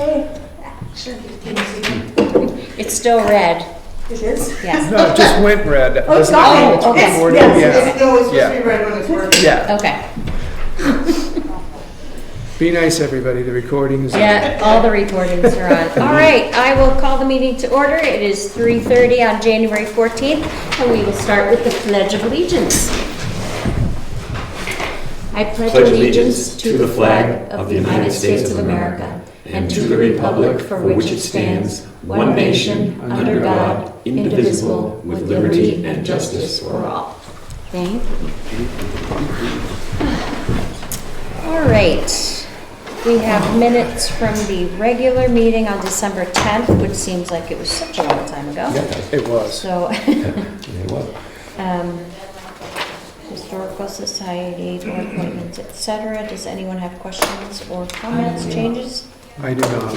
Hey. It's still red. It is? Yes. No, it just went red. Oh, it's Doesn't gone. mean it's Okay. recorded. Yes, Yeah. it's always supposed Yeah. to be red when it's working. Yeah. Okay. Be nice, everybody. The recording is. Yeah, all the recordings are on. All right, I will call the meeting to order. It is 3:30 on January 14th, and we will start with the Pledge of Allegiance. I pledge allegiance to the flag of the United States of America and to the republic for which it stands, one nation, under God, indivisible, with liberty and justice for all. Thank you. All right. We have minutes from the regular meeting on December 10th, which seems like it was such a long time ago. Yeah, it was. So, It was. Historical Society, board appointments, etc. Does anyone have questions or comments, changes? I do not.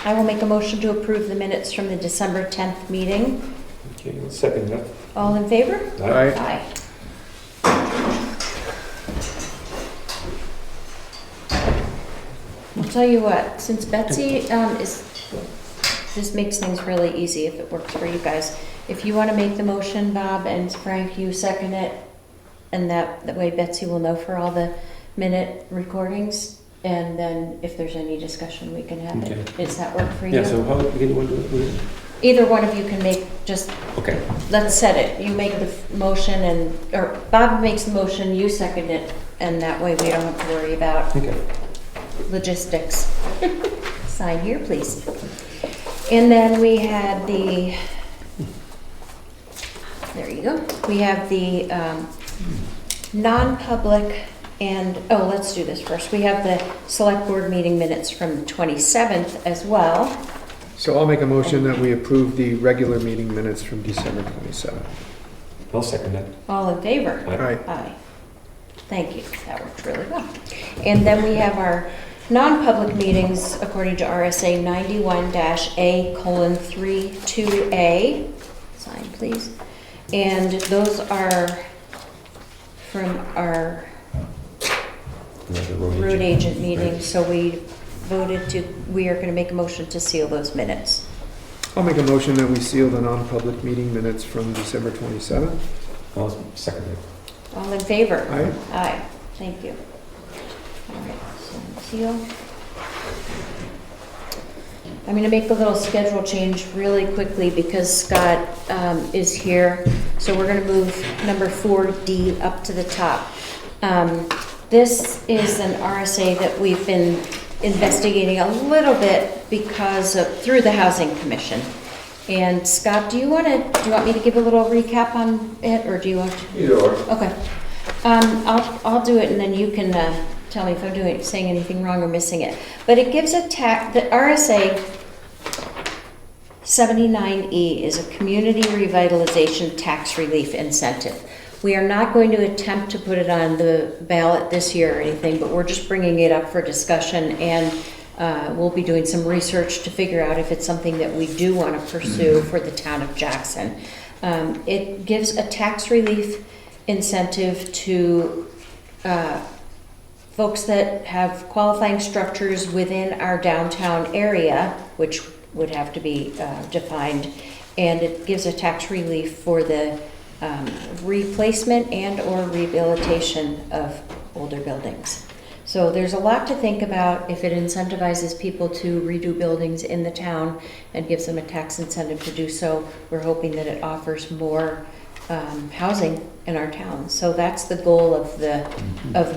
I will make a motion to approve the minutes from the December 10th meeting. Okay, second that. All in favor? Aye. Aye. I'll tell you what, since Betsy this makes things really easy if it works for you guys. If you want to make the motion, Bob, and Frank, you second it, and that way Betsy will know for all the minute recordings, and then if there's any discussion, we can have it. Okay. Does that work for you? Yeah, so how again you want to do it? Either one of you can make, just, Okay. let's set it. You make the motion and, or Bob makes the motion, you second it, and that way we don't have to worry about Okay. logistics. Sign here, please. And then we had the, there you go. We have the non-public and, oh, let's do this first. We have the select board meeting minutes from the 27th as well. So I'll make a motion that we approve the regular meeting minutes from December 27th. I'll second that. All in favor? Aye. Aye. Aye. Thank you, that worked really well. And then we have our non-public meetings according to RSA 91-A:32A. Sign, please. And those are from our road agent meeting, so we are going to make a motion to seal those minutes. I'll make a motion that we seal the non-public meeting minutes from December 27th. I'll second that. All in favor? Aye. Aye, thank you. All right, so seal. I'm going to make a little schedule change really quickly because Scott is here. So we're going to move number 4D up to the top. This is an RSA that we've been investigating a little bit because of, through the Housing Commission. And Scott, do you want me to give a little recap on it, or do you want to? Either or. Okay. I'll do it, and then you can tell me if I'm saying anything wrong or missing it. But it gives the RSA 79E is a community revitalization tax relief incentive. We are not going to attempt to put it on the ballot this year or anything, but we're just bringing it up for discussion, and we'll be doing some research to figure out if it's something that we do want to pursue for the town of Jackson. It gives a tax relief incentive to folks that have qualifying structures within our downtown area, which would have to be defined, and it gives a tax relief for the replacement and or rehabilitation of older buildings. So there's a lot to think about if it incentivizes people to redo buildings in the town and gives them a tax incentive to do so. We're hoping that it offers more housing in our town. So that's the goal of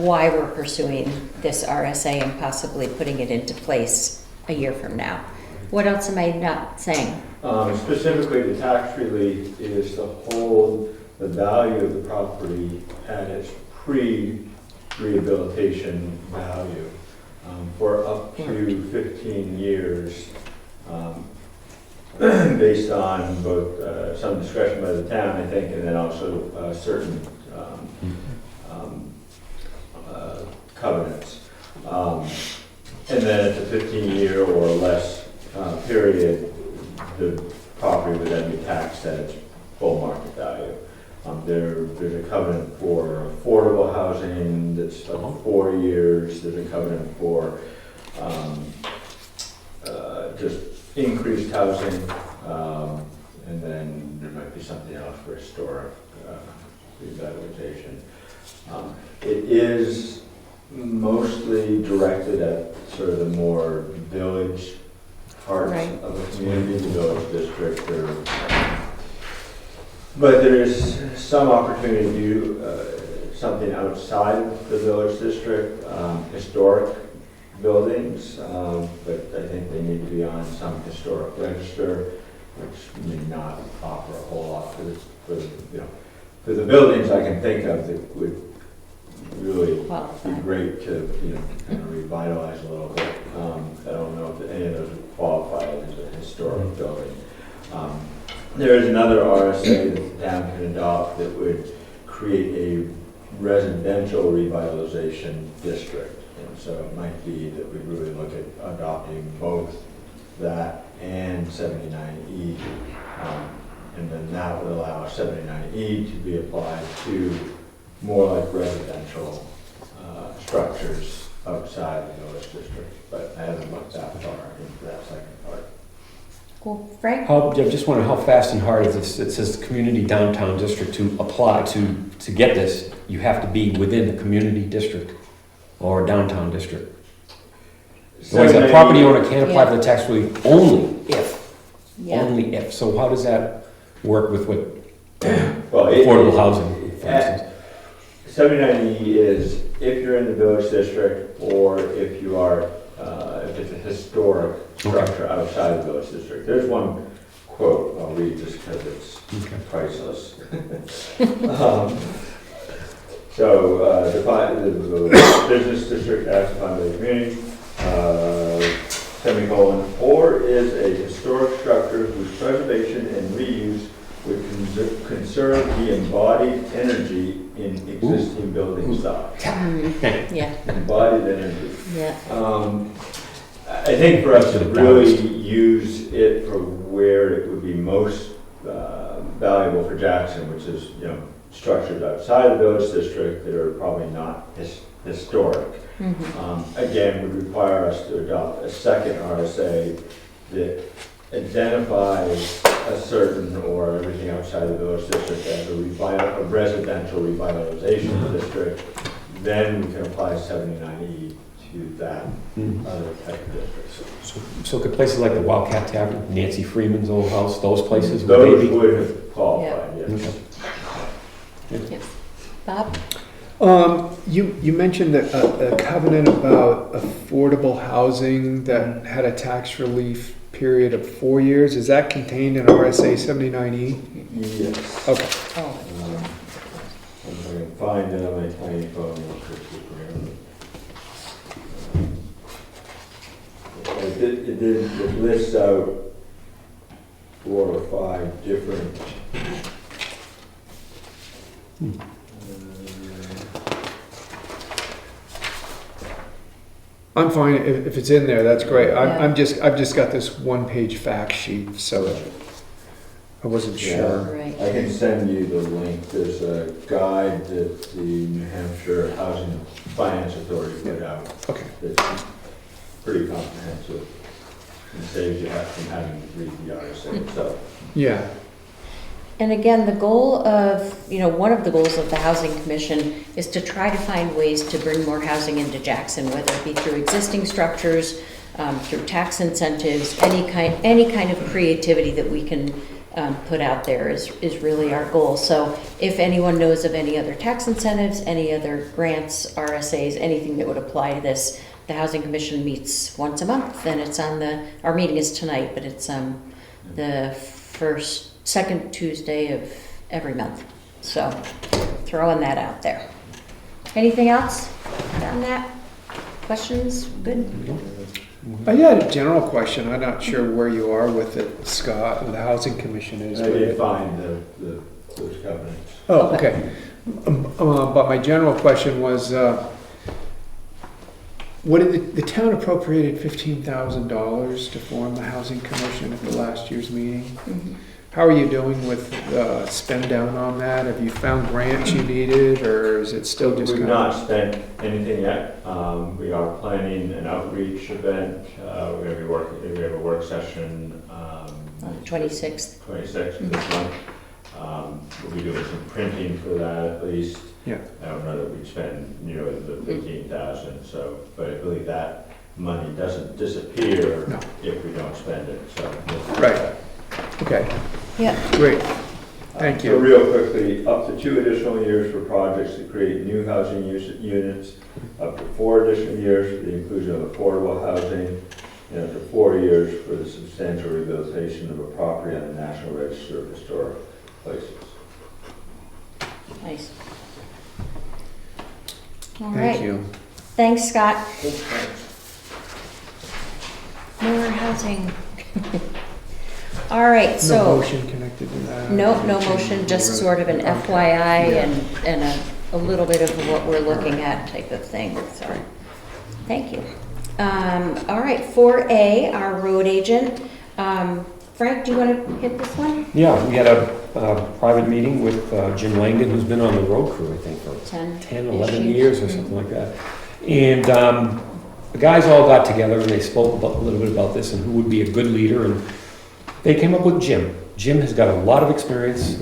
why we're pursuing this RSA and possibly putting it into place a year from now. What else am I not saying? Specifically, the tax relief is to hold the value of the property at its pre-rehabilitation value for up to 15 years, based on both some discretion by the town, I think, and then also certain covenants. And then at the 15-year or less period, the property would then be taxed at its full market value. There's a covenant for affordable housing that's like 4 years. There's a covenant for just increased housing, and then there might be something else for historic revitalization. It is mostly directed at sort of the more village parts Right. of the community, the village district, but there's some opportunity to do something outside the village district, historic buildings, but I think they need to be on some historic register, which may not offer a whole lot for the buildings I can think of that would really Well, be great to, kind of revitalize a little bit. I don't know if any of those would qualify as a historic building. There is another RSA that the town can adopt that would create a residential revitalization district. And so it might be that we really look at adopting both that and 79E. And then that would allow 79E to be applied to more like residential structures outside the village district. But I haven't looked that far into that second part. cool. Frank? I just wonder how fast and hard is this? It says community downtown district to apply to get this. You have to be within the community district or downtown district. Otherwise, a property owner can't apply for the tax relief only if. Yeah. Only if. So how does that work with what Well, affordable housing, for instance? 79E is if you're in the village district or if you are, if it's a historic structure outside the village district. There's one quote I'll read just because it's priceless. The business district acts upon the community, semicolon, or is a historic structure whose preservation and reuse would conserve the embodied energy in existing building stock. Yeah, Embodied energy. yeah. I think for us to really use it for where it would be most valuable for Jackson, which is, structures outside the village district that are probably not historic, again, would require us to adopt a second RSA that identifies a certain or everything outside the village district as a residential revitalization district. Then we can apply 79E to that other type of district. So could places like the Wildcat Tavern, Nancy Freeman's old house, those places, would Those they be? would have qualified, yes. Yes. Bob? You mentioned that a covenant about affordable housing that had a tax relief period of 4 years. Is that contained in RSA 79E? Yes. Okay. Oh, If I can find it on my tiny phone real quickly. It lists out 4 or 5 different. I'm fine if it's in there. That's great. Yeah. I've just got this one-page fact sheet, so I wasn't sure. right. I can send you the link. There's a guide that the New Hampshire Housing Finance Authority put out. Okay. That's pretty comprehensive and saves you from having to read the RSA itself. Yeah. And again, the goal of, one of the goals of the Housing Commission is to try to find ways to bring more housing into Jackson, whether it be through existing structures, through tax incentives, any kind of creativity that we can put out there is really our goal. So if anyone knows of any other tax incentives, any other grants, RSAs, anything that would apply to this, the Housing Commission meets once a month, and it's our meeting is tonight, but it's the second Tuesday of every month. So throwing that out there. Anything else on that? Questions? Good? I had a general question. I'm not sure where you are with it, Scott, with the Housing Commission is. I did find those covenants. Oh, okay. But my general question was, what did the town appropriated $15,000 to form the Housing Commission at the last year's meeting? How are you doing with spend down on that? Have you found grants you needed, or is it still just We've kind of? not spent anything yet. We are planning an outreach event. We're gonna be working, we have a work session, On the 26th. 26th of this month. We'll be doing some printing for that at least. Yeah. I don't know that we'd spend nearly the 15,000, so, but I believe that money doesn't disappear No. if we don't spend it, so. Right. Okay, Yeah. great. Thank So you. real quickly, up to 2 additional years for projects to create new housing units, up to 4 additional years for the inclusion of affordable housing, and up to 4 years for the substantial rehabilitation of a property on the National Register of Historic Places. Nice. All Thank right. you. Thanks, Scott. More housing. All right, No so, motion connected to that? no motion, just sort of an Okay. FYI Yeah. and a little bit of what we're looking at type of thing, so, thank you. All right, 4A, our road agent. Frank, do you want to hit this one? Yeah, we had a private meeting with Jim Langdon, who's been on the road crew, I think, for 10, 11 years or something like that. And the guys all got together and they spoke a little bit about this and who would be a good leader, and they came up with Jim. Jim has got a lot of experience.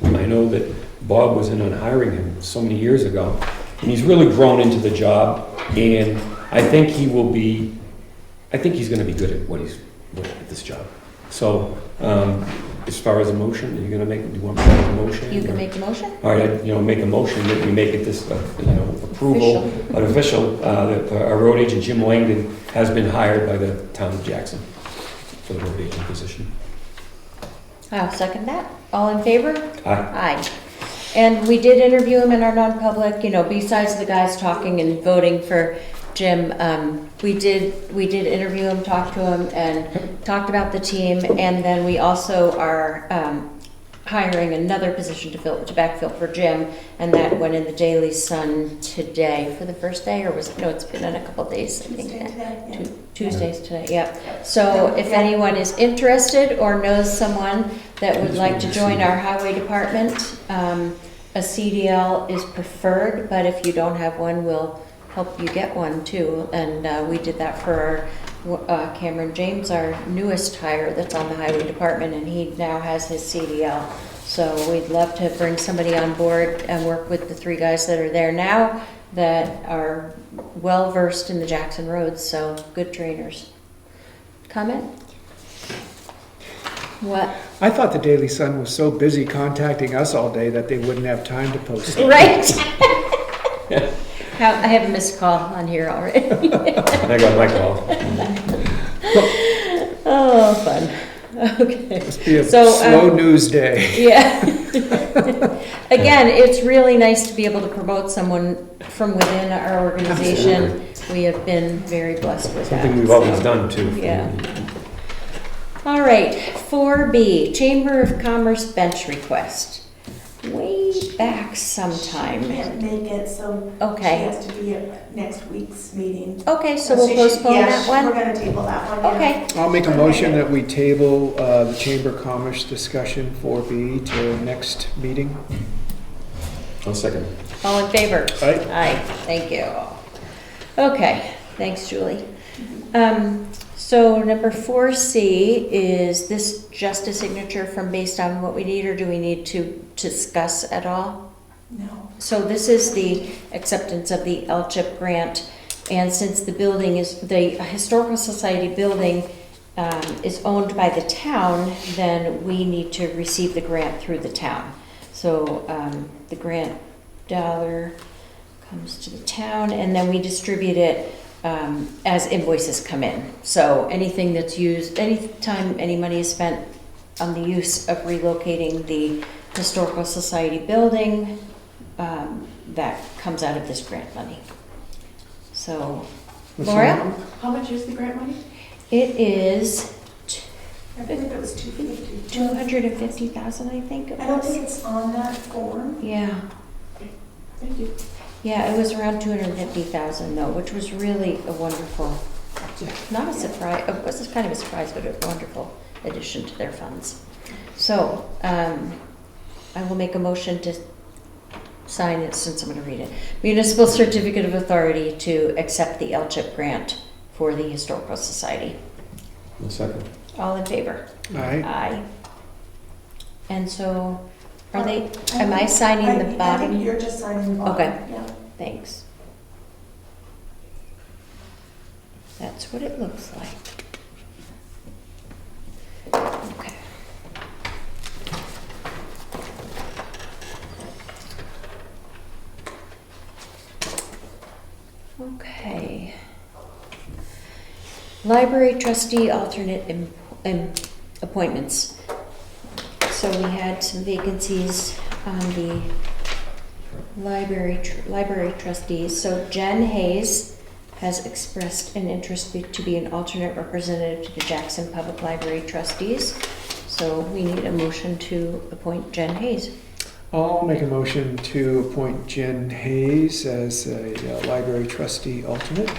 I know that Bob was in on hiring him so many years ago, and he's really grown into the job, and I think he's going to be good at this job. So, as far as a motion, do you want me to make a motion? You can make the motion? All right, make a motion that we make it this, approval, official, that our road agent, Jim Langdon, has been hired by the town of Jackson for the road agent position. I'll second that. All in favor? Aye. Aye. And we did interview him in our non-public, besides the guys talking and voting for Jim, we did interview him, talk to him, and talked about the team, and then we also are hiring another position to backfill for Jim, and that went in the Daily Sun today for the first day, or was it? No, it's been in a couple of days, I think. Tuesdays today, yeah. So if anyone is interested or knows someone that would like to join our highway department, a CDL is preferred, but if you don't have one, we'll help you get one too. And we did that for our Cameron James, our newest hire that's on the highway department, and he now has his CDL. So we'd love to bring somebody on board and work with the 3 guys that are there now that are well versed in the Jackson roads, so good trainers. Comment? What? I thought the Daily Sun was so busy contacting us all day that they wouldn't have time to post it. Right? I have a missed call on here already. I got my call. Oh, fun. Okay. Must be a So, slow news day. Yeah. Again, it's really nice to be able to promote someone from within our organization. We have been very blessed with that. Something we've always done too. Yeah. All right, 4B, Chamber of Commerce bench request. Way back sometime. Can't make it, so Okay. she has to be at next week's meeting. Okay, so we'll postpone that We're one? gonna table that one, yeah. Okay, I'll make a motion that we table the Chamber of Commerce discussion 4B to next meeting. I'll second. all in favor? Aye. Aye, thank you. Okay, thanks, Julie. So number 4C, is this just a signature from based on what we need, or do we need to discuss at all? No. So this is the acceptance of the LCHIP grant, and since the building is, the Historical Society building is owned by the town, then we need to receive the grant through the town. So the grant dollar comes to the town, and then we distribute it as invoices come in. So anything that's used, anytime any money is spent on the use of relocating the Historical Society building, that comes out of this grant money. So, Laura? How much is the grant money? It is I believe it was 250. 250,000, I think it I don't was. think it's on that form. Yeah, Thank you. yeah, it was around 250,000 though, which was really a wonderful, not a surprise, it was kind of a surprise, but a wonderful addition to their funds. So, I will make a motion to sign it, since I'm gonna read it. Municipal Certificate of Authority to accept the LCHIP grant for the Historical Society. One second. All in favor? All right. Aye. And so, are they, am I signing the I think bottom? you're just signing the bottom. Okay. Yeah. Thanks. That's what it looks like. Okay. Okay. Library trustee alternate appointments. So we had some vacancies on the library trustees. So Jen Hayes has expressed an interest to be an alternate representative to the Jackson Public Library trustees. So we need a motion to appoint Jen Hayes. I'll make a motion to appoint Jen Hayes as a library trustee alternate.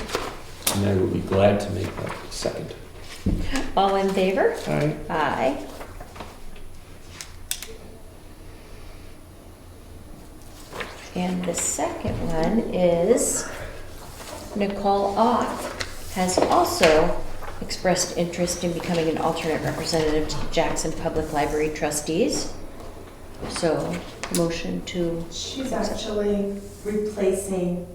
And I will be glad to make that second. All in favor? All right. Aye. And the second one is Nicole Ock has also expressed interest in becoming an alternate representative to the Jackson Public Library trustees. So, motion to, She's actually replacing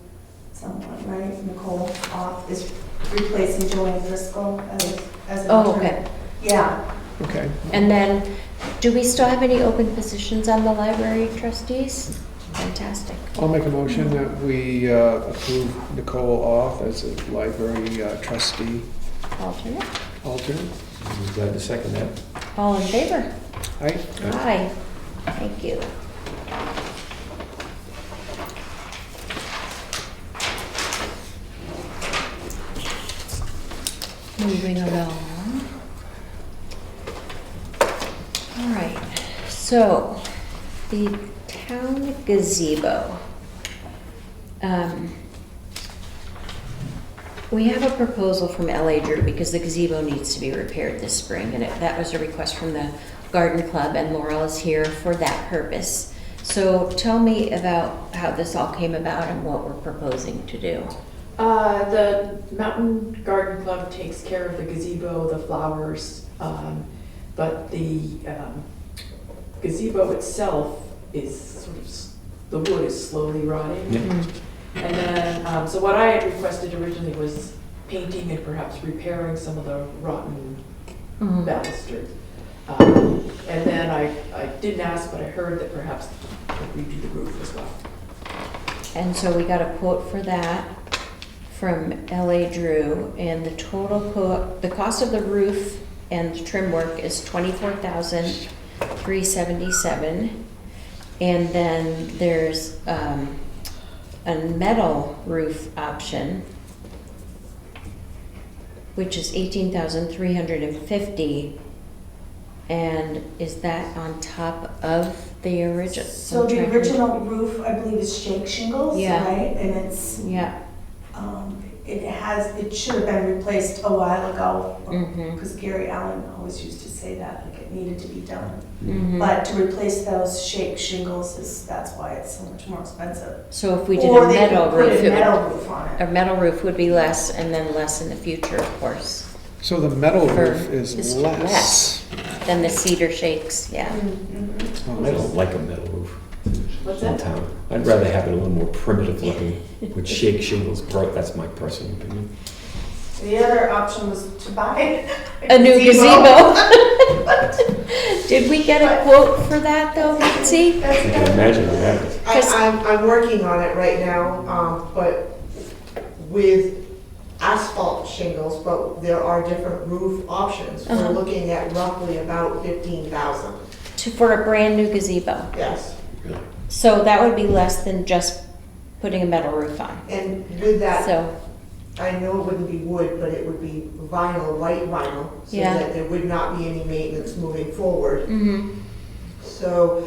someone, right? Nicole Off is replacing Joanne Driscoll as an oh, alternate. okay. Yeah. Okay. And then, do we still have any open positions on the library trustees? Fantastic. I'll make a motion that we approve Nicole Off as a library trustee Alternate. alternate. I'll be glad to second that. All in favor? All right. Aye. Thank you. Moving along. All right, so the town gazebo. We have a proposal from LA Drew because the gazebo needs to be repaired this spring, and that was a request from the Garden Club, and Laurel is here for that purpose. So tell me about how this all came about and what we're proposing to do. The Mountain Garden Club takes care of the gazebo, the flowers, but the gazebo itself is sort of, the wood is slowly rotting. Yeah. And then, so what I had requested originally was painting and perhaps repairing some of the rotten Mhm. balustrade. And then I didn't ask, but I heard that perhaps redo the roof as well. And so we got a quote for that from LA Drew, and the total the cost of the roof and trim work is $24,377. And then there's a metal roof option, which is $18,350. And is that on top of the original? So the original roof, I believe, is shake shingles, Yeah. right? And it's, Yeah. it should have been replaced a while ago. Mhm. Because Gary Allen always used to say that, like it needed to be done. Mhm. But to replace those shake shingles that's why it's so much more expensive. So if we did Or a they metal could put roof, a metal roof on it. a metal roof would be less, and then less in the future, of course, So the metal For- roof is is less. less. than the cedar shakes, yeah. Mhm. I don't like a metal roof What's in that? town. I'd rather have it a little more primitive looking with shake shingles. That's my personal opinion. The other option was to buy A new gazebo. Did we get a quote for that though, Betsy? I can imagine that. I'm working on it right now, but with asphalt shingles, but there are different roof options. Uh-huh. We're looking at roughly about 15,000, For a brand new gazebo. yes. Really. So that would be less than just putting a metal roof on. And with that, So, I know it wouldn't be wood, but it would be vinyl, white vinyl, so Yeah. that there would not be any maintenance moving forward. mhm. So,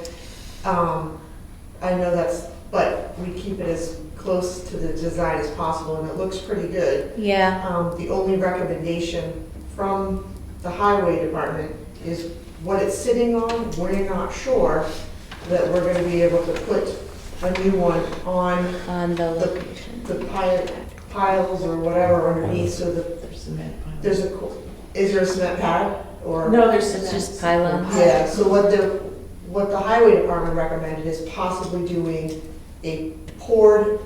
I know but we keep it as close to the design as possible, and it looks pretty good. Yeah, The only recommendation from the highway department is what it's sitting on, we're not sure that we're gonna be able to put a new one on the location. the piles or whatever underneath, so that There's cement. there's is there a cement pad? Or No, there's It's cement. just pylons. yeah, so what the highway department recommended is possibly doing a poured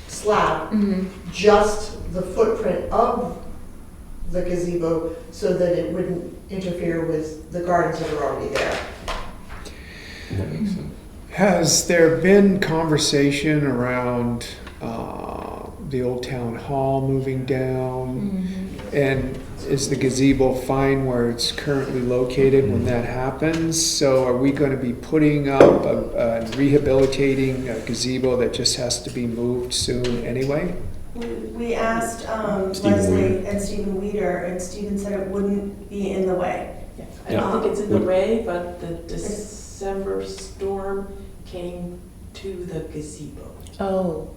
slab, Mhm. just the footprint of the gazebo, so that it wouldn't interfere with the gardens that are already there. That makes sense. Has there been conversation around the old town hall moving down? Mhm. And is the gazebo fine where it's currently located when that happens? So are we going to be putting up rehabilitating a gazebo that just has to be moved soon anyway? We asked Stephen Leslie Weeder. and Stephen Weeder, and Stephen said it wouldn't be in the way. Yeah, I don't Yeah. think it's in the way, but the December storm came to the gazebo. Oh.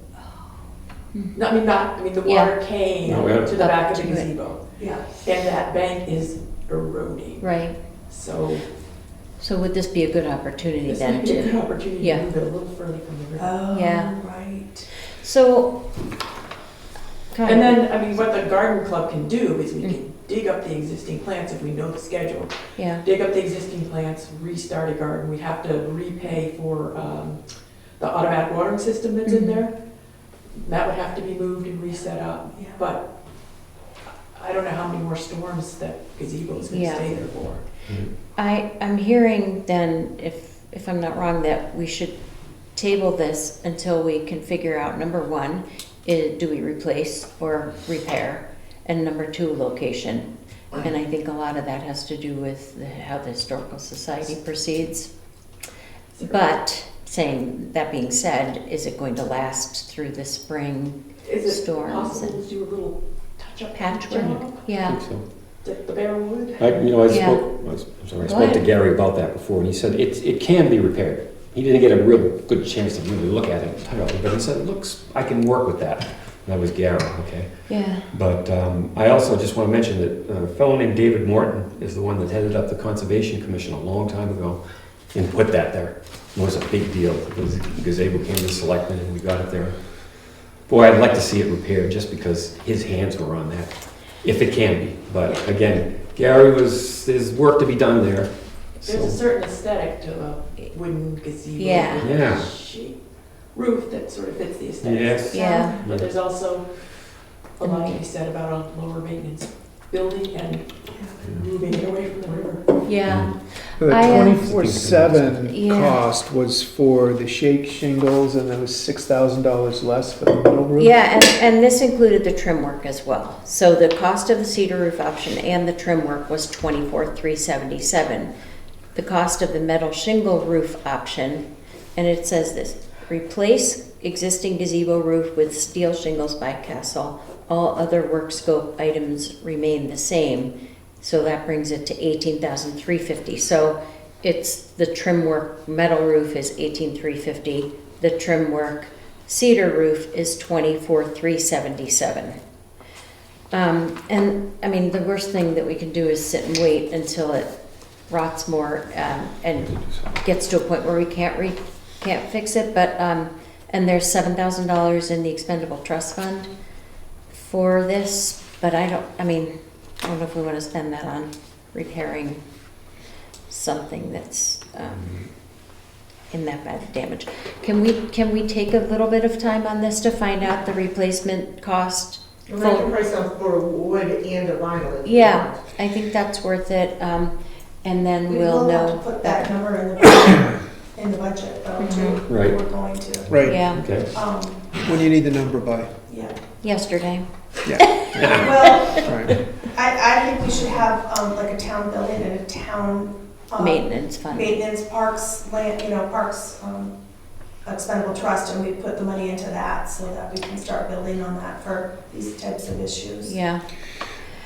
No, I mean, the water came No, yeah. to the back of the Up to it. gazebo, Yeah. and that bank is eroding. Right. So So would this be a good opportunity this then might be a good to? opportunity yeah. to move it a little further from the river. Oh, Yeah. right. So. And then, I mean, what the garden club can do is we can dig up the existing plants if we know the schedule. Yeah. Dig up the existing plants, restart a garden. We'd have to repay for the automatic watering system that's in Mhm. there. That would have to be moved and reset up. Yeah. But I don't know how many more storms that gazebo's gonna Yeah. stay there for. I'm hearing then, if I'm not wrong, that we should table this until we can figure out, number one, do we replace or repair? And number two, location. And I think a lot of that has to do with how the Historical Society proceeds. But that being said, is it going to last through the spring? Is it Storms possible to do a little touch-up Patchwork? job? I Yeah, think so. Like the bare wood? I Yeah. I Go spoke to ahead. Gary about that before, and he said it can be repaired. He didn't get a real good chance to really look at it entirely, but he said, I can work with that. And that was Gary, okay? yeah. But I also just want to mention that a fellow named David Morton is the one that headed up the Conservation Commission a long time ago and put that there. It was a big deal. The gazebo came to the Selectmen and we got it there. Boy, I'd like to see it repaired just because his hands were on that, if it can be. But again, there's work to be done there. There's a So, certain aesthetic to a wooden gazebo. Yeah. with Yeah. a sheet roof that sort of fits the aesthetic. Yes. Yeah. But there's also a lot to be said about a lower maintenance building and moving it away from the river. Yeah. The I, 24/7 Yeah. cost was for the shake shingles, and it was $6,000 less for the metal roof? Yeah, and this included the trim work as well. So the cost of the cedar roof option and the trim work was $24,377. The cost of the metal shingle roof option, and it says this, replace existing gazebo roof with steel shingles by Castle. All other work scope items remain the same. So that brings it to $18,350. So it's the trim work metal roof is $18,350. The trim work cedar roof is $24,377. And I mean, the worst thing that we can do is sit and wait until it rots more and gets to a point where we can't fix it. But and there's $7,000 in the expendable trust fund for this. But I don't know if we want to spend that on repairing something that's in that bad damage. Can we take a little bit of time on this to find out the replacement cost? And I can price on for wood and a vinyl. if you Yeah, want. I think that's worth it. And then We we'll will have know. to put that number in the budget though, too. Mhm. Right. We're going to. Right. Yeah, okay. When do you need the number by? Yeah. yesterday. Well, Right. I think we should have, like a town building and a town. Maintenance fund. Maintenance, parks, parks, expendable trust, and we put the money into that so that we can start building on that for these types of issues. Yeah,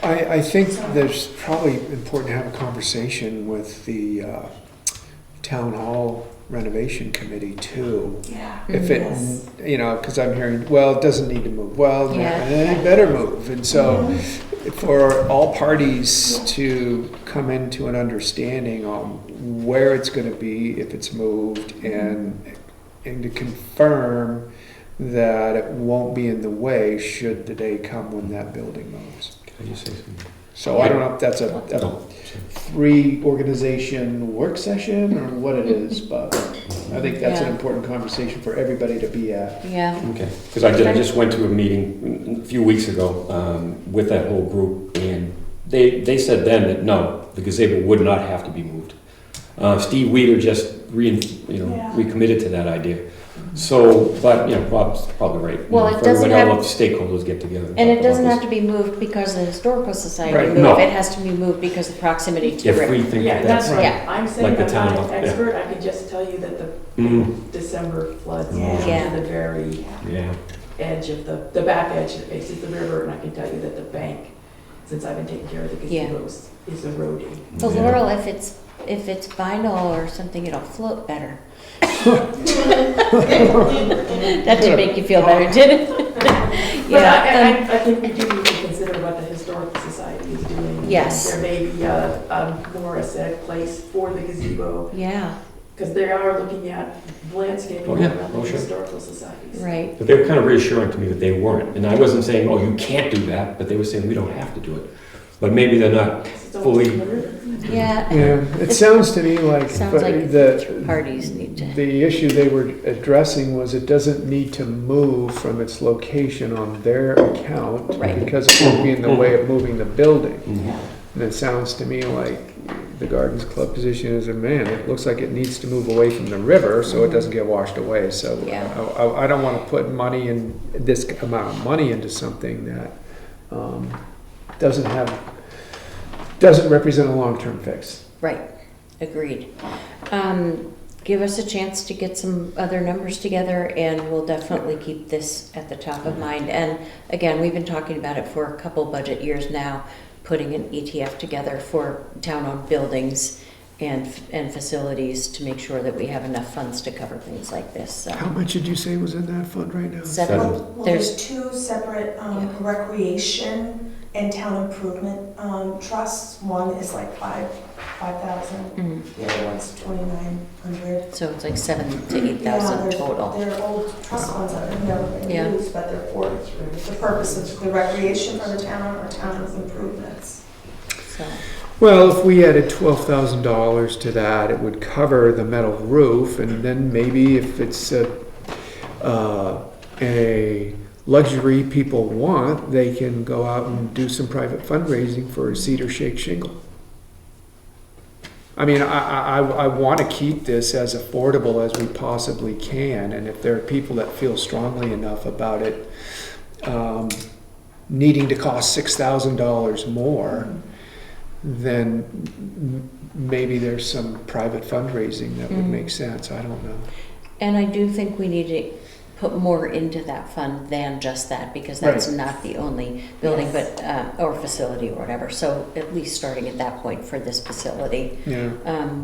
I think there's probably important to have a conversation with the town hall renovation committee too. Yeah. If it, Yes. you know, because I'm hearing, well, it doesn't need to move. Well, Yeah. it better move. And so for all parties to come into an understanding on where it's going to be, if it's moved, and to confirm that it won't be in the way should the day come when that building moves. Can you say something? So I don't know if that's a No. pre-organization work session or what it is, but I think that's an Yeah. important conversation for everybody to be at. Yeah, Okay, because I just went to a meeting a few weeks ago with that whole group, and they said then that no, the gazebo would not have to be moved. Steve Weeder just Yeah. recommitted to that idea. So, but, Rob's probably right. Well, it For doesn't everybody, all have- the stakeholders get together. and it talk doesn't about have to be moved because the historical society Right. moved, No. it has to be moved because of proximity this. to If we river. think Yeah, that that's that's. what Yeah. I'm saying, Like the I'm town not hall, an yeah. expert, I can just tell you that the Mm, December floods Yeah. Yeah. to the very yeah, edge of the back edge that faces the river, and I can tell you that the bank, since I've been taking care of the Yeah. gazebos, is eroding. But Yeah. Laurel, if it's vinyl or something, it'll float better. That did make you feel better, didn't it? But Yeah, I think we do need to consider what the Historical Society is doing. Yes. There may be a more aesthetic place for the gazebo, yeah, because they are looking at landscaping Oh, yeah. around Oh, the sure. historical societies. right. but they were kind of reassuring to me that they weren't, and I wasn't saying, oh, you can't do that, but they were saying we don't have to do it. But maybe they're not It's all fully. the river. Yeah, Yeah, it sounds to me like sounds like the parties need to, the issue they were addressing was it doesn't need to move from its location on their account Right. because it won't be in the way of moving the building. Mhm. And it sounds to me like the Gardens Club position is, man, it looks like it needs to move away from the river so it doesn't get washed away. So Yeah. I don't want to put money in, this amount of money into something that doesn't represent a long-term fix. right, agreed. Give us a chance to get some other numbers together and we'll definitely keep this at the top of mind. And again, we've been talking about it for a couple budget years now, putting an ETF together for town-owned buildings and facilities to make sure that we have enough funds to cover things like this. So, How much did you say was in that fund right now? seven, Well, there's two separate Yeah. recreation and town improvement trusts. One is like 5,000, mm, the other one's 2,900. so it's like 7,000 to 8,000 total. They're old trust funds that have never been Yeah. used, but they're for the purpose of the recreation for the town or town's improvements. So, Well, if we added $12,000 to that, it would cover the metal roof, and then maybe if it's a luxury people want, they can go out and do some private fundraising for a cedar shake shingle. I mean, I want to keep this as affordable as we possibly can, and if there are people that feel strongly enough about it needing to cost $6,000 more, then maybe there's some private fundraising that would make sense. I don't know. and I do think we need to put more into that fund than just that, because that's Right. not the only building, Yes. but, or facility or whatever. So at least starting at that point for this facility, Yeah.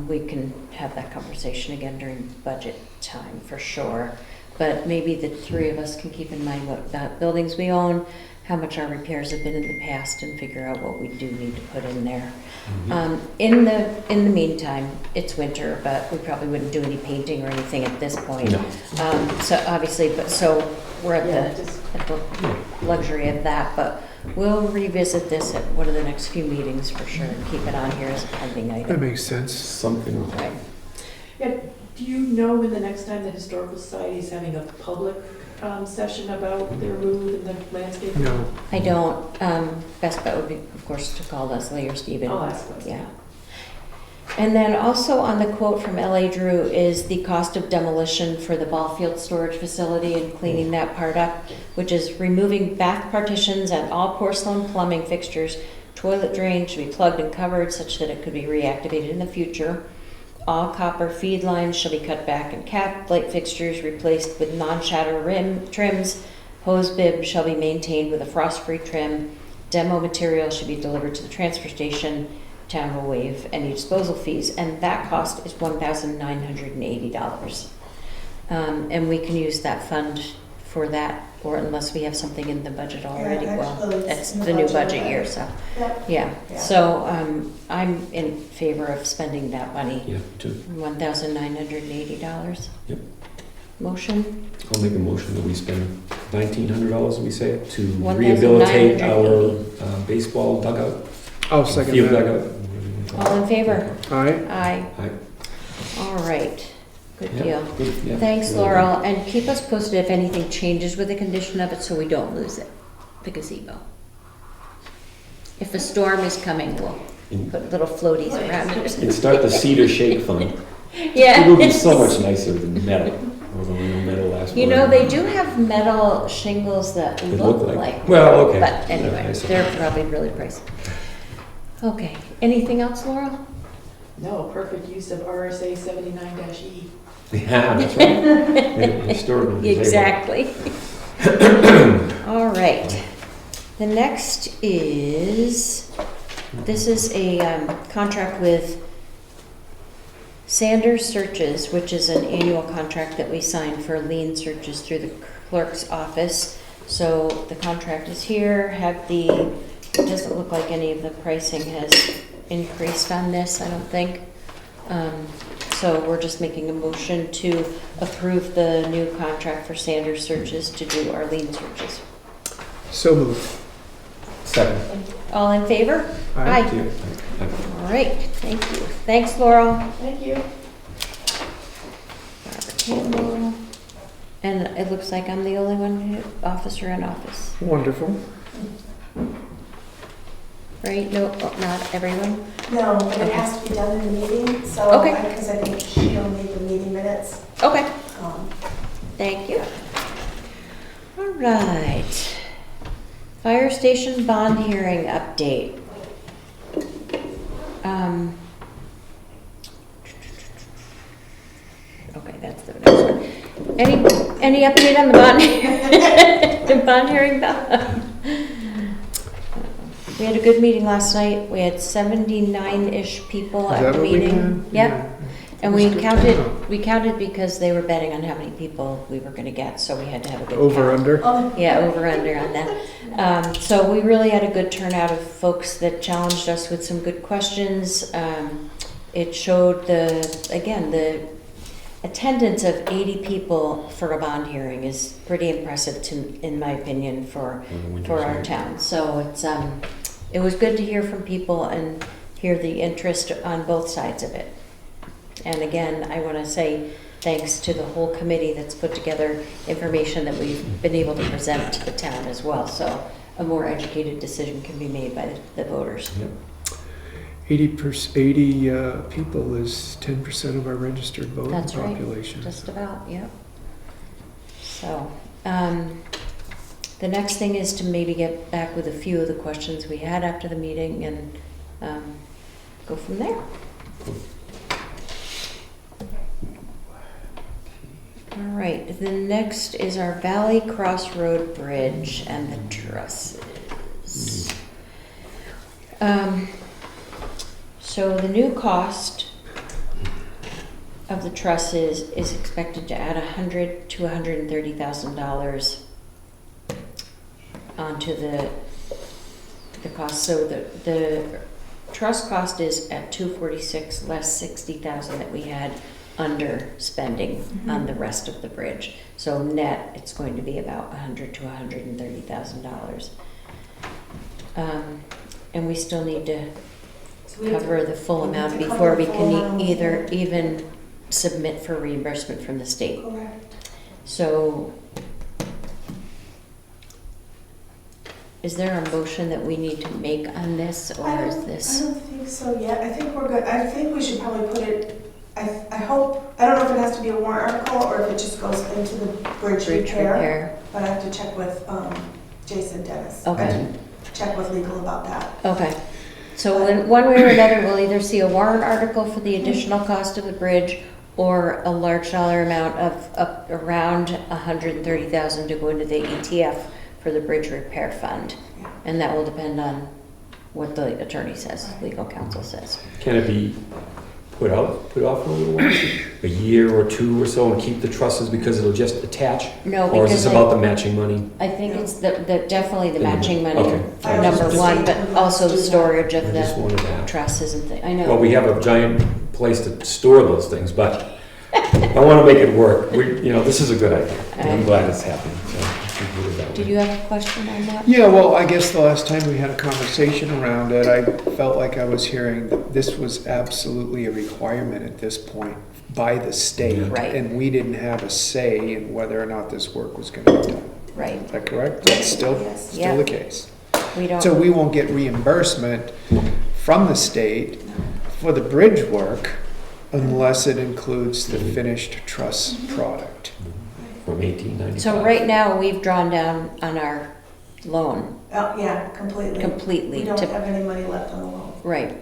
we can have that conversation again during budget time for sure. But maybe the three of us can keep in mind what buildings we own, how much our repairs have been in the past, and figure out what we do need to put in there. In the meantime, it's winter, but we probably wouldn't do any painting or anything at this point. No. So obviously, but so we're Yeah, at the luxury of that, but we'll revisit this at one of the next few meetings for sure, and keep it on here as a pending That item. makes sense. Something. Right. Yeah, do you know when the next time the Historical Society is having a public session about their move and the landscape? No. I don't, best bet would be, of course, to call Leslie or Stephen. I'll ask Leslie. Yeah. And then also on the quote from L.A. Drew is the cost of demolition for the ball field storage facility and cleaning that part up, which is removing bath partitions and all porcelain plumbing fixtures. Toilet drain should be plugged and covered such that it could be reactivated in the future. All copper feed lines shall be cut back and capped. Light fixtures replaced with non-shatter rim trims. Hose bib shall be maintained with a frost-free trim. Demo material should be delivered to the transfer station. town will waive any disposal fees, and that cost is $1,980. And we can use that fund for that, or unless we have something in the budget already. Yeah, Well, actually, it's that's in the the new budget budget already. year, so, Yep. yeah. Yeah. So I'm in favor of spending that money, Yeah, too. $1,980. Yep. Motion? I'll make a motion that we spend $1,900, we say, to 1,980. rehabilitate our baseball dugout. I'll second Field that. dugout. All in favor? All right, Aye. Aye. All right. Good Yeah, deal. good, yeah. Thanks, Really Laurel, and keep us posted if anything changes with the condition of it so we don't lose it, the gazebo. If a storm is coming, we'll good. put little floaties around it. And start the Cedar Shake Fund. Yeah. It'll be so much nicer than metal. Although we know metal lasts You more know, than- they do have metal shingles that They look look like- like. well, okay. But Yeah, anyway, I see. they're probably really pricey. Okay, anything else, Laurel? No, perfect use of RSA 79-E. Yeah, that's right. Yeah, stored on the table. Exactly. All right. The next is, this is a contract with Sanders Searches, which is an annual contract that we sign for lien searches through the clerk's office. So the contract is here, it doesn't look like any of the pricing has increased on this, I don't think. So we're just making a motion to approve the new contract for Sanders Searches to do our lien searches. so moved. Second. All in favor? Aye. Thank you. Aye. All right, thank you. Thanks, Laurel. Thank you. Barbara Campbell. And it looks like I'm the only one, officer in office, Wonderful. right? No, not everyone? No, but it has to be done in the meeting, so, Okay. because I think she'll need the meeting minutes. Okay, Um, thank you. All right. Fire station bond hearing update. Okay, that's the next one. Any update on the bond, the bond hearing? We had a good meeting last night. We had 79-ish people Is at that the what we meeting. had? Yep. Yeah. And It was we good counted, turnout. because they were betting on how many people we were gonna get, so we had to have a good Over, count. under? Oh, Yeah, over under on that. So we really had a good turnout of folks that challenged us with some good questions. It showed the attendance of 80 people for a bond hearing is pretty impressive in my opinion, for our town. So it was good to hear from people and hear the interest on both sides of it. And again, I want to say thanks to the whole committee that's put together information that we've been able to present to the town as well. So a more educated decision can be made by the voters. 80 people is 10% of our registered voting That's right. population. Just about, yep. So, the next thing is to maybe get back with a few of the questions we had after the meeting and go from there. All right, the next is our Valley Crossroad Bridge and the trusses. So the new cost of the trusses is expected to add $100,000 to $130,000 onto the cost. So the truss cost is at $246 less $60,000 that we had under spending on the rest of the bridge. So net, it's going to be about $100,000 to $130,000. And we still need to so we have to- cover the full we have amount to before cover we the full can amount. even submit for reimbursement from the state. Correct. So is there a motion that we need to make on this, or I is don't this? think so yet. I think we're good. I think we should probably put it, I hope, I don't know if it has to be a warrant article or if it just goes into the bridge Bridge repair. repair? But I have to check with Jason Dennis. Okay. I have to check with legal about that. Okay. So in one way or another, we'll either see a warrant article for the additional cost of the bridge or a large dollar amount of around $130,000 to go into the ETF for the bridge repair fund. Yeah. And that will depend on what the attorney says, legal counsel says. Can it be put off for a little while? A year or two or so and keep the trusses because it'll just attach? No, Or is because this about the matching money? I think it's definitely the matching money, Okay. I number was one, just but thinking also the let's do storage I of just the wanted to ask. trusses and things. I Well, know. we have a giant place to store those things, but I want to make it work. This is a good idea. And I'm glad it's happening. So I think we'll do it that way. Did you have a question on that? Yeah, well, I guess the last time we had a conversation around it, I felt like I was hearing that this was absolutely a requirement at this point by the state. Right. And we didn't have a say in whether or not this work was gonna be done. Right, Is that correct? That's still Yeah. the case. we don't. So we won't get reimbursement from the state for the bridge work unless it includes the finished truss product. From 1895. So right now, we've drawn down on our loan Oh, yeah, completely. completely We don't to, have any money left on the loan. right,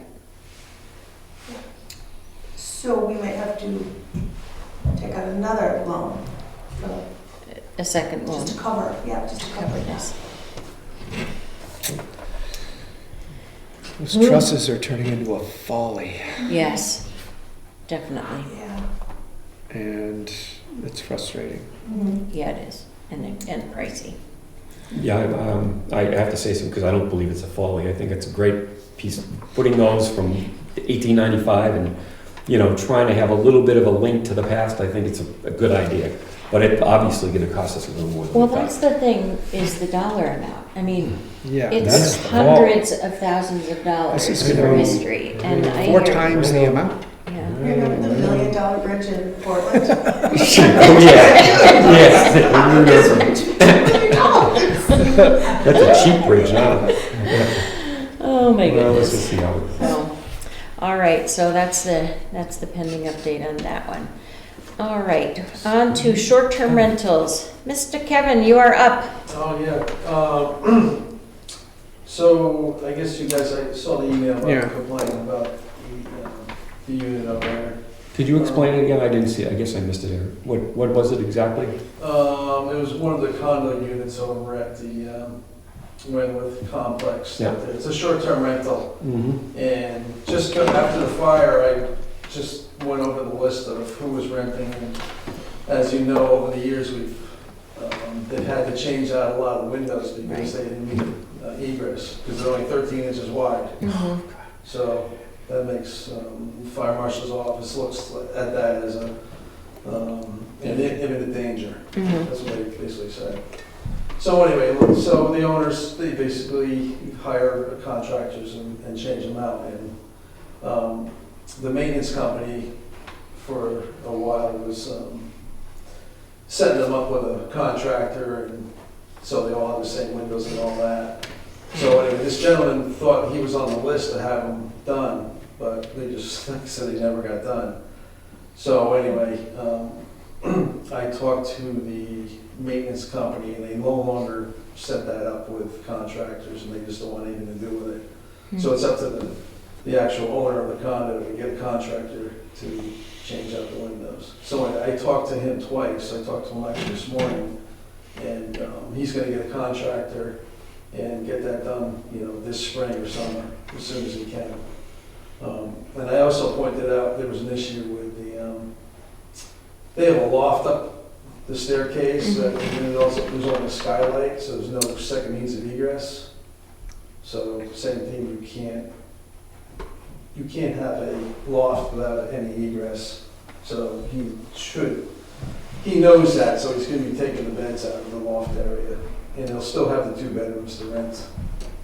So we might have to take out another loan, for- a second loan. just to cover, just to cover this. Those trusses are turning into a folly, Yes, definitely. Yeah. and it's frustrating. Mhm. Yeah, it is, and pricey. Yeah, I have to say something because I don't believe it's a folly. I think it's a great piece, putting those from 1895 and, trying to have a little bit of a link to the past. I think it's a good idea, but it's obviously going to cost us a little more than Well, we thought. that's the thing, is the dollar amount. I mean, Yeah. it's that's the hundreds of thousands of dollars This is for gonna be history, and I Four hear, times the amount. yeah. Remember the $1 million bridge in Portland? Oh, yeah. Yes. That's a cheap bridge now. Oh, my Well, let's goodness. just see how it So, all right, so that's the pending update on that one. All right, on to short-term rentals. Mr. Kevin, you are up. Oh, yeah. So I guess you guys, I saw the email Yeah. about complaining about the unit over there. Could you explain it again? I didn't see it. I guess I missed it here. What was it exactly? It was one of the condo units over at the Wentworth complex. Yeah. It's a short-term rental. Mm-hmm. And just after the fire, I just went over the list of who was renting. And as you know, over the years, they've had to change out a lot of the windows because they didn't meet egress, because they're only 13 inches wide. Mhm. So that makes fire marshal's office looks at that as an imminent danger. Mhm. That's what they basically say. So anyway, so the owners, they basically hire contractors and change them out. And the maintenance company, for a while, was setting them up with a contractor, and so they all have the same windows and all that. So anyway, this gentleman thought he was on the list to have them done, but they just, like I said, they never got done. So anyway, I talked to the maintenance company, and they no longer set that up with contractors, and they just don't want anything to do with it. So it's up to the actual owner of the condo to get a contractor to change out the windows. So I talked to him twice. I talked to him actually this morning, and he's gonna get a contractor and get that done, this spring or summer, as soon as he can. And I also pointed out there was an issue with they have a loft up the staircase, and there's only a skylight, so there's no second means of egress. So same thing, you can't have a loft without any egress. So he knows that, so he's gonna be taking the beds out of the loft area, and he'll still have the 2 bedrooms to rent,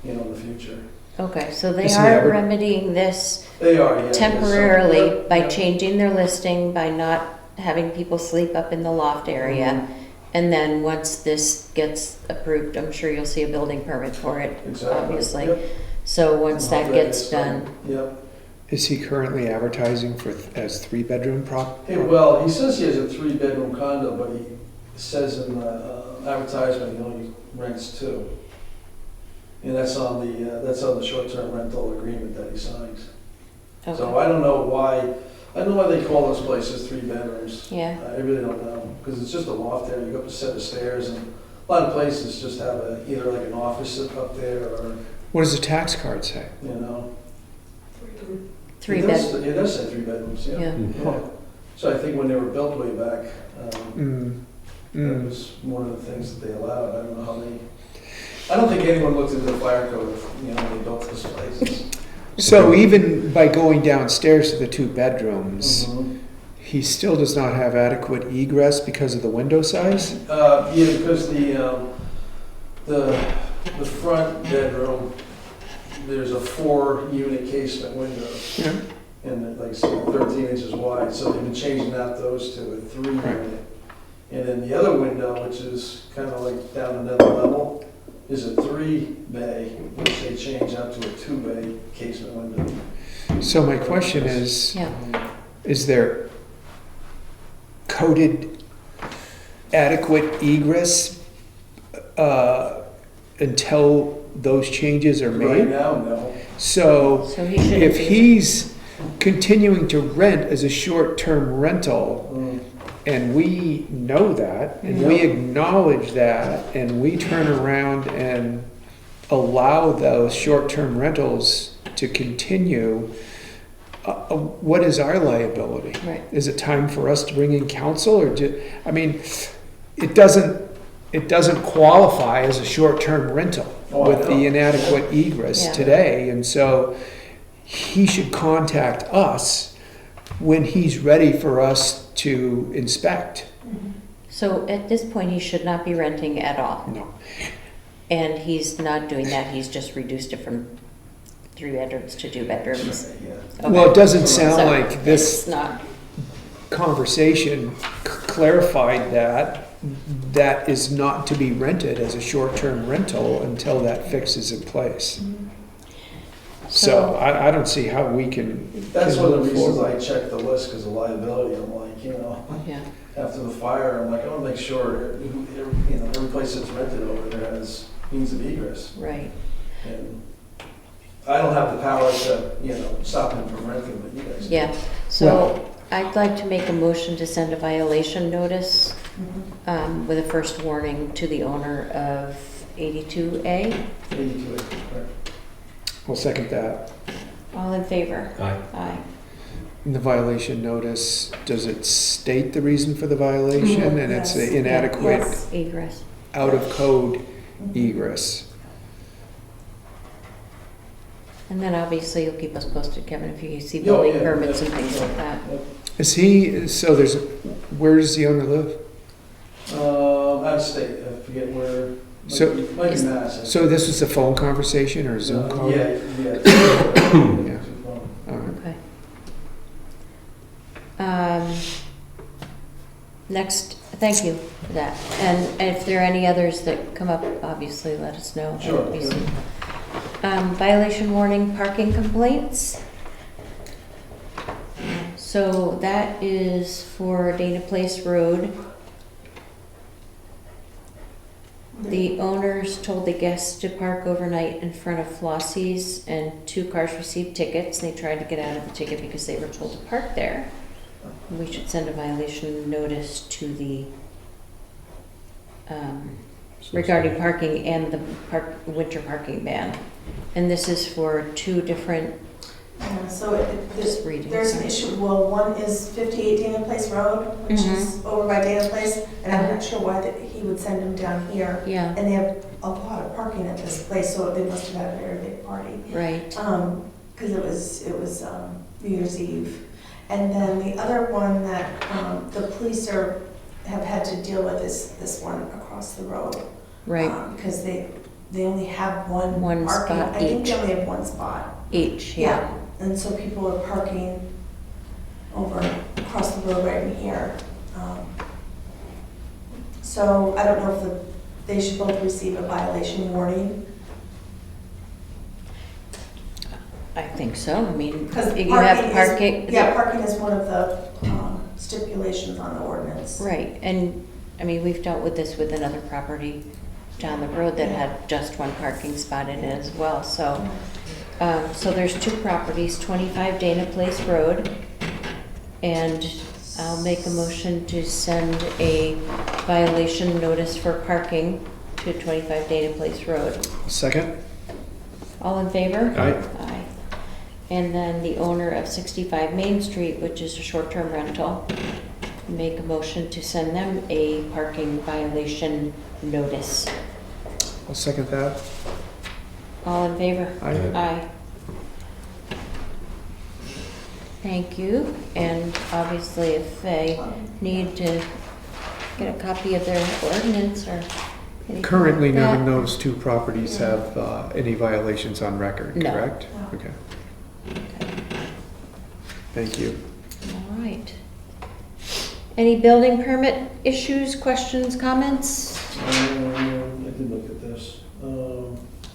in the future. Okay, so they Is he are ever- remedying this They are, yeah. temporarily by Yeah. changing their listing, by not having people sleep up in the loft area. And then once this gets approved, I'm sure you'll see a building permit for it, Exactly. obviously. Yep. So once that Hopefully gets done, Yep. Is he currently advertising as 3-bedroom prop? Hey, well, he says he has a 3-bedroom condo, but he says in the advertisement he only rents 2. And that's on the short-term rental agreement that he signed. So okay, I don't know why they call those places 3 bedrooms. yeah, I really don't know, because it's just a loft there. You go up a set of stairs, and a lot of places just have either like an office up there or What does the tax card say? you know? Three It does- bed, It does say 3 bedrooms, yeah. yeah. Yeah. So I think when they were built way back, Mm, that mm. was one of the things that they allowed. I don't know how many, I don't think anyone looked at the fire code, you know, when they built this place. So even by going downstairs to the 2 bedrooms, Mhm. he still does not have adequate egress because of the window size? Yeah, because the front bedroom, there's a 4-unit casement window. Yeah. And like I said, 13 inches wide, so they've been changing out those to a 3-unit. And then the other window, which is kind of like down another level, is a 3-bay, which they change out to a 2-bay casement window. So my question is, Yeah. is there coded adequate egress until those changes are Right made? now, no. So So he shouldn't if be- he's continuing to rent as a short-term rental, Mm. and we know that, and we acknowledge that, and we turn around and allow those short-term rentals to continue, what is our liability? Right. Is it time for us to bring in counsel, or I mean, it doesn't qualify as a short-term rental Oh, I with know. the inadequate egress Yeah. today, and so he should contact us when he's ready for us to inspect. So at this point, he should not be renting at all. No. And he's not doing that, he's just reduced it from 3 bedrooms to 2 bedrooms. Yeah. Okay. Well, it doesn't sound So like this It's not, conversation clarified that that is not to be rented as a short-term rental until that fix is in place. So I don't see how we can. That's can one of move the reasons forward. I checked the list, because of liability. I'm like, you know, yeah, after the fire, I'm like, I want to make sure, you know, every place that's rented over there has means of egress. right. And I don't have the power to, you know, stop him from renting, but you guys do. Yeah, so I'd like to make a motion to send a violation notice with a first warning to the owner of 82A. 82 acres, right? We'll second that. All in favor? Aye. Aye. In the violation notice, does it state the reason for the violation? And it's Yes. an inadequate, Yes. Egress. out-of-code egress. And then obviously you'll keep us posted, Kevin, if you see Oh, building yeah, permits yeah. and things like that. Is he, so there's, where does the owner live? Out of state, I forget where, So- might be Madison. So this was a phone conversation or a Zoom call? Yeah, yeah. Yeah. All right. Okay. Next, thank you for that. And if there are any others that come up, obviously let us know. That Sure, would be sure. super. Violation warning parking complaints. So that is for Dana Place Road. The owners told the guests to park overnight in front of Flossie's, and 2 cars received tickets. They tried to get out of the ticket because they were told to park there. We should send a violation notice to the, regarding parking and the winter parking ban. And this is for 2 different, Yeah, so just reading. there's an sorry. issue, well, one is 58 Dana Place Road, which is over by Dana Place, and I'm not sure why that he would send them down here. Yeah, And they have a lot of parking at this place, so they must have had a very big party. right. Because it was New Year's Eve. And then the other one that the police have had to deal with is this one across the road. Right, Because they only have one One parking. spot I think each. they only have one spot. each, yeah. And so people are parking over across the road right in here. So I don't know if they should both receive a violation warning. I think so. I mean, Because you have parking parking. Yeah, parking is one of the stipulations on the ordinance. Right, and, I mean, we've dealt with this with another property down the road that had just one parking spot in it as well, so. So there's 2 properties, 25 Dana Place Road, and I'll make a motion to send a violation notice for parking to 25 Dana Place Road. Second? All in favor? Aye. Aye. And then the owner of 65 Main Street, which is a short-term rental, make a motion to send them a parking violation notice. I'll second that. All in favor? Aye. Aye. Thank you, and obviously if they need to get a copy of their ordinance or anything Currently, like none of that. those two properties have any violations on record, No. correct? No. Okay. Thank you. All right. Any building permit issues, questions, comments? I did look at this.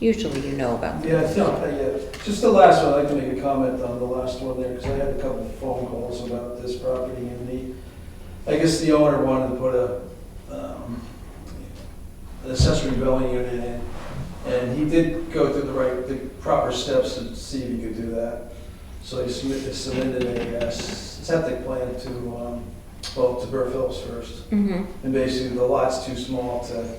Usually you know about them. Yeah, I think, yeah. Just the last one, I'd like to make a comment on the last one there, because I had a couple of phone calls about this property, and I guess the owner wanted to put an accessory dwelling unit in, and he did go through the proper steps to see if he could do that. So he submitted a septic plan to Burr Phillips first, Mm-hmm. and basically the lot's too small to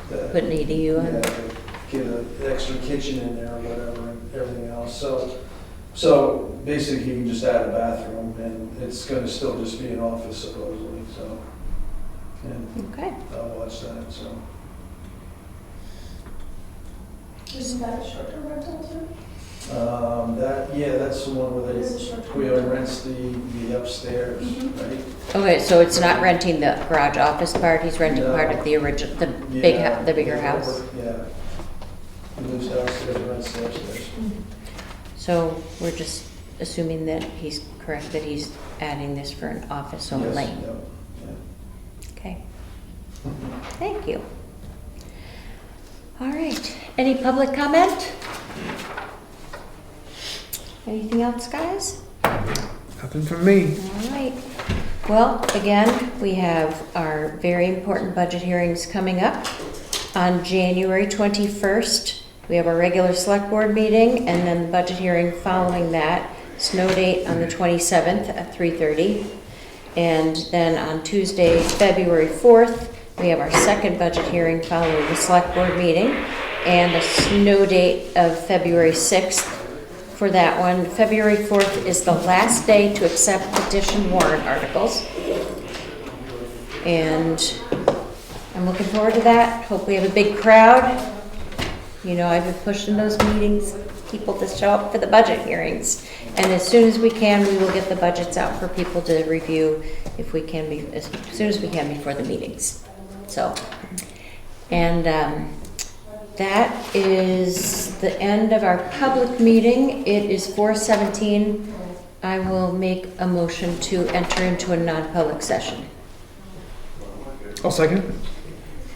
Put an EDU in. yeah, to get an extra kitchen in there or whatever and everything else. So basically you can just add a bathroom and it's gonna still just be an office supposedly, so. And Okay. I'll watch that, so. Isn't that a short-term rental too? That's the one where It is a they, short-term we rental. rents the upstairs, Mhm. right? Okay, so it's not renting the garage office part, he's renting No. part of the original, the Yeah, the bigger house. Yeah. He lives downstairs, rents the upstairs. So we're just assuming that he's correct, that he's adding this for an office only. Yes, yeah. Okay, thank you. All right, any public comment? Anything else, guys? Nothing from me. All right. Well, again, we have our very important budget hearings coming up. On January 21st, we have our regular select board meeting, and then the budget hearing following that, snow date on the 27th at 3:30. And then on Tuesday, February 4th, we have our second budget hearing following the select board meeting, and a snow date of February 6th. For that one, February 4th is the last day to accept petition warrant articles. And I'm looking forward to that. Hope we have a big crowd. You know, I've been pushing those meetings, people to show up for the budget hearings. And as soon as we can, we will get the budgets out for people to review if we can be, as soon as we can before the meetings. So, and that is the end of our public meeting. It is 4:17. I will make a motion to enter into a non-public session. I'll second.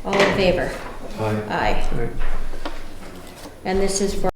All in favor? Aye. Aye. Aye. And this is for